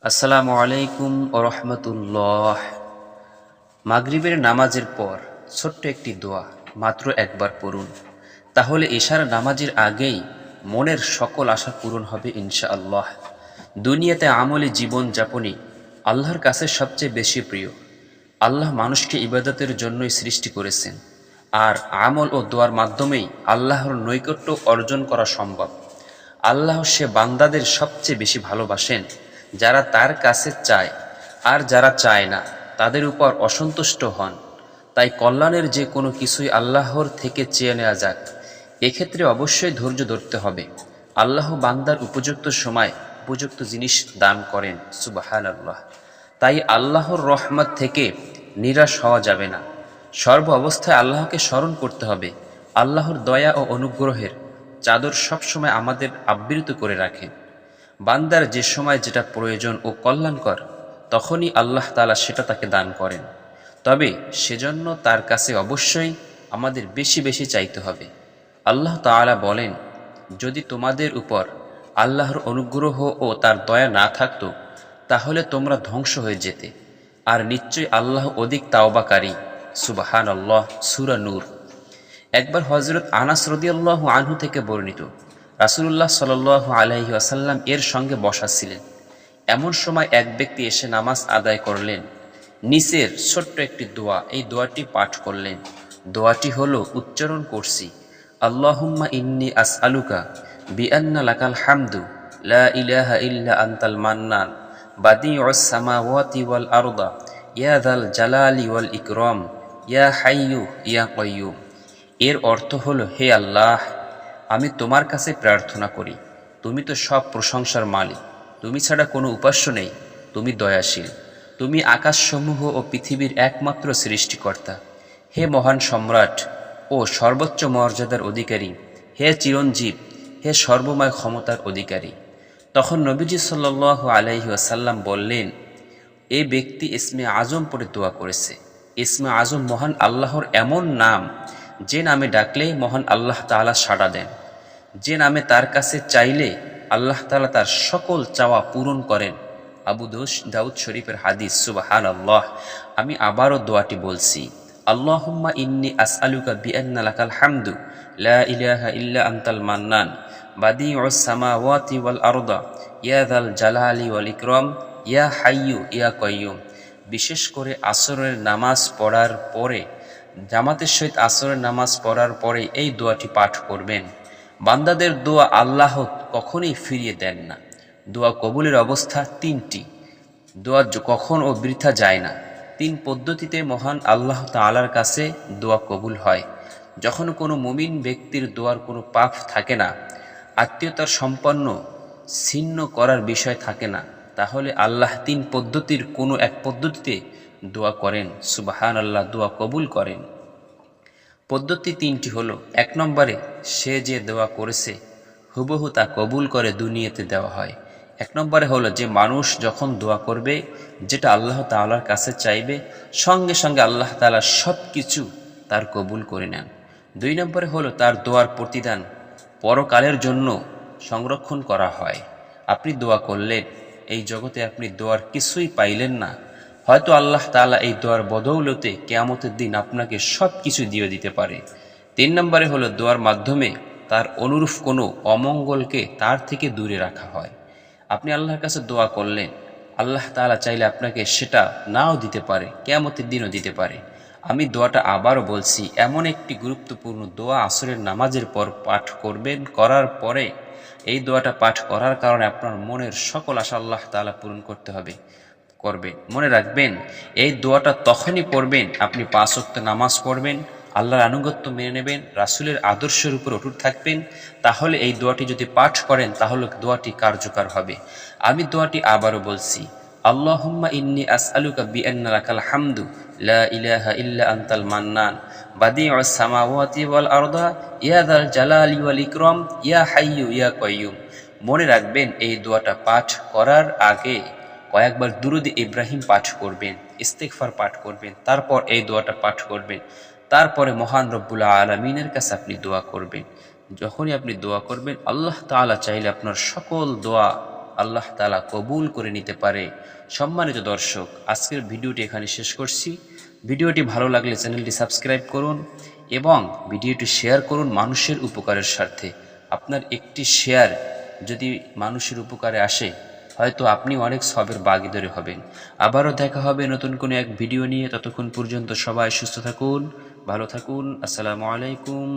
আসসালামু আলাইকুম ও রহমতুল্লাহ। মাগরিবের নামাজের পর ছোট্ট একটি দোয়া মাত্র একবার পড়ুন, তাহলে এশার নামাজের আগেই মনের সকল আশা পূরণ হবে ইনশাআল্লাহ। দুনিয়াতে আমলে জীবন যাপনই আল্লাহর কাছে সবচেয়ে বেশি প্রিয়। আল্লাহ মানুষকে ইবাদতের জন্যই সৃষ্টি করেছেন, আর আমল ও দোয়ার মাধ্যমেই আল্লাহর নৈকট্য অর্জন করা সম্ভব। আল্লাহ সে বান্দাদের সবচেয়ে বেশি ভালোবাসেন যারা তার কাছে চায়, আর যারা চায় না তাদের উপর অসন্তুষ্ট হন। তাই কল্যাণের যে কোনো কিছুই আল্লাহর থেকে চেয়ে নেওয়া যাক, এক্ষেত্রে অবশ্যই ধৈর্য ধরতে হবে। আল্লাহ বান্দার উপযুক্ত সময় উপযুক্ত জিনিস দান করেন, সুবহানাল্লাহ। তাই আল্লাহর রহমত থেকে নিরাশ হওয়া যাবে না। সর্ব অবস্থায় আল্লাহকে স্মরণ করতে হবে। আল্লাহর দয়া ও অনুগ্রহের চাদর সবসময় আমাদের আবৃত করে রাখেন। বান্দার যে সময় যেটা প্রয়োজন ও কল্যাণকর, তখনই আল্লাহ তাআলা সেটা তাকে দান করেন। তবে সেজন্য তার কাছে অবশ্যই আমাদের বেশি বেশি চাইতে হবে। আল্লাহ তাআলা বলেন, যদি তোমাদের উপর আল্লাহর অনুগ্রহ ও তার দয়া না থাকতো, তাহলে তোমরা ধ্বংস হয়ে যেতে। আর নিশ্চয়ই আল্লাহ অধিক তাওবাকারী। সুবহানাল্লাহ। সূরা নূর। একবার হযরত আনাস রাদিয়াল্লাহু আনহু থেকে বর্ণিত, রাসূলুল্লাহ সাল্লাল্লাহু আলাইহি ওয়াসাল্লাম এর সঙ্গে বসা ছিলেন। এমন সময় এক ব্যক্তি এসে নামাজ আদায় করলেন। নিচের ছোট্ট একটি দোয়া, এই দোয়াটি পাঠ করলেন। দোয়াটি হলো, উচ্চারণ করছি, আল্লাহুম্মা ইন্নী আসআলুকা বিআন্না লাকাল হামদু লা ইলাহা ইল্লা আনতাল মান্নান বাদিউস সামাওয়াতি ওয়াল আরদা ইয়া যাল জালালি ওয়াল ইকরাম ইয়া হাইয়্যু ইয়া কাইয়্যুম। এর অর্থ হলো, হে আল্লাহ, আমি তোমার কাছে প্রার্থনা করি, তুমি তো সব প্রশংসার মালিক, তুমি ছাড়া কোনো উপাস্য নেই, তুমি দয়াশীল, তুমি আকাশসমূহ ও পৃথিবীর একমাত্র সৃষ্টিকর্তা। হে মহান সম্রাট ও সর্বোচ্চ মর্যাদার অধিকারী, হে চিরঞ্জীব, হে সর্বময় ক্ষমতার অধিকারী। তখন নবীজি সাল্লাল্লাহু আলাইহি ওয়াসাল্লাম বললেন, এই ব্যক্তি ইসমে আজম পড়ে দোয়া করেছে। ইসমে আজম মহান আল্লাহর এমন নাম, যে নামে ডাকলে মহান আল্লাহ তাআলা সাড়া দেন, যে নামে তার কাছে চাইলে আল্লাহ তাআলা তার সকল চাওয়া পূরণ করেন। আবু দাউদ শরীফের হাদিস। সুবহানাল্লাহ। আমি আবারও দোয়াটি বলছি, আল্লাহুম্মা ইন্নী আসআলুকা বিআন্না লাকাল হামদু লা ইলাহা ইল্লা আনতাল মান্নান বাদিউস সামাওয়াতি ওয়াল আরদা ইয়া যাল জালালি ওয়াল ইকরাম ইয়া হাইয়্যু ইয়া কাইয়্যুম। বিশেষ করে আসরের নামাজ পড়ার পরে, জামাতের সহিত আসরের নামাজ পড়ার পরে এই দোয়াটি পাঠ করবেন। বান্দাদের দোয়া আল্লাহ কখনোই ফিরিয়ে দেন না। দোয়া কবুলের অবস্থা তিনটি। দোয়া কখনও বৃথা যায় না। তিন পদ্ধতিতে মহান আল্লাহ তাআলার কাছে দোয়া কবুল হয়। যখন কোনো মুমিন ব্যক্তির দোয়ার কোনো পাপ থাকে না, আত্মীয়তার সম্পন্ন ছিন্ন করার বিষয় থাকে না, তাহলে আল্লাহ তিন পদ্ধতির কোনো এক পদ্ধতিতে দোয়া করেন, সুবহানাল্লাহ, দোয়া কবুল করেন। পদ্ধতি তিনটি হলো, এক নম্বরে সে যে দোয়া করেছে হুবহু তা কবুল করে দুনিয়াতে দেওয়া হয়। এক নম্বরে হলো, যে মানুষ যখন দোয়া করবে, যেটা আল্লাহ তাআলার কাছে চাইবে, সঙ্গে সঙ্গে আল্লাহ তাআলা সব কিছু তার কবুল করে নেন। দুই নম্বরে হলো, তার দোয়ার প্রতিদান পরকালের জন্য সংরক্ষণ করা হয়। আপনি দোয়া করলেন, এই জগতে আপনি দোয়ার কিছুই পাইলেন না, হয়তো আল্লাহ তাআলা এই দোয়ার বদৌলতে কিয়ামতের দিন আপনাকে সব কিছু দিয়ে দিতে পারে। তিন নম্বরে হলো, দোয়ার মাধ্যমে তার অনুরূপ কোনো অমঙ্গলকে তার থেকে দূরে রাখা হয়। আপনি আল্লাহর কাছে দোয়া করলেন, আল্লাহ তাআলা চাইলে আপনাকে সেটা নাও দিতে পারে, কিয়ামতের দিনও দিতে পারে। আমি দোয়াটা আবারও বলছি, এমন একটি গুরুত্বপূর্ণ দোয়া আসরের নামাজের পর পাঠ করবেন। করার পরে এই দোয়াটা পাঠ করার কারণে আপনার মনের সকল আশা আল্লাহ তাআলা পূরণ করবেন। মনে রাখবেন, এই দোয়াটা তখনই পড়বেন আপনি 5 ওয়াক্ত নামাজ পড়বেন, আল্লাহর আনুগত্য মেনে নেবেন, রাসূলের আদর্শের উপর অটুট থাকবেন। তাহলে এই দোয়াটি যদি পাঠ করেন, তাহলে দোয়াটি কার্যকর হবে। আমি দোয়াটি আবারও বলছি, আল্লাহুম্মা ইন্নী আসআলুকা বিআন্না লাকাল হামদু লা ইলাহা ইল্লা আনতাল মান্নান বাদিউস সামাওয়াতি ওয়াল আরদা ইয়া যাল জালালি ওয়াল ইকরাম ইয়া হাইয়্যু ইয়া কাইয়্যুম। মনে রাখবেন, এই দোয়াটা পাঠ করার আগে কয়েকবার দুরূদ ইব্রাহিম পাঠ করবেন, ইস্তিগফার পাঠ করবেন, তারপর এই দোয়াটা পাঠ করবেন। তারপরে মহান রব্বুল আলামিনের কাছে আপনি দোয়া করবেন। যখনই আপনি দোয়া করবেন, আল্লাহ তাআলা চাইলে আপনার সকল দোয়া আল্লাহ তাআলা কবুল করে নিতে পারে। সম্মানিত দর্শক, আজকের ভিডিওটি এখানে শেষ করছি। ভিডিওটি ভালো লাগলে চ্যানেলটি সাবস্ক্রাইব করুন এবং ভিডিওটি শেয়ার করুন মানুষের উপকারের স্বার্থে। আপনার একটি শেয়ার যদি মানুষের উপকারে আসে, হয়তো আপনি অনেক সবের ভাগীদার হবেন। আবারও দেখা হবে নতুন কোনো এক ভিডিও নিয়ে। ততক্ষণ পর্যন্ত সবাই সুস্থ থাকুন, ভালো থাকুন। আসসালামু আলাইকুম।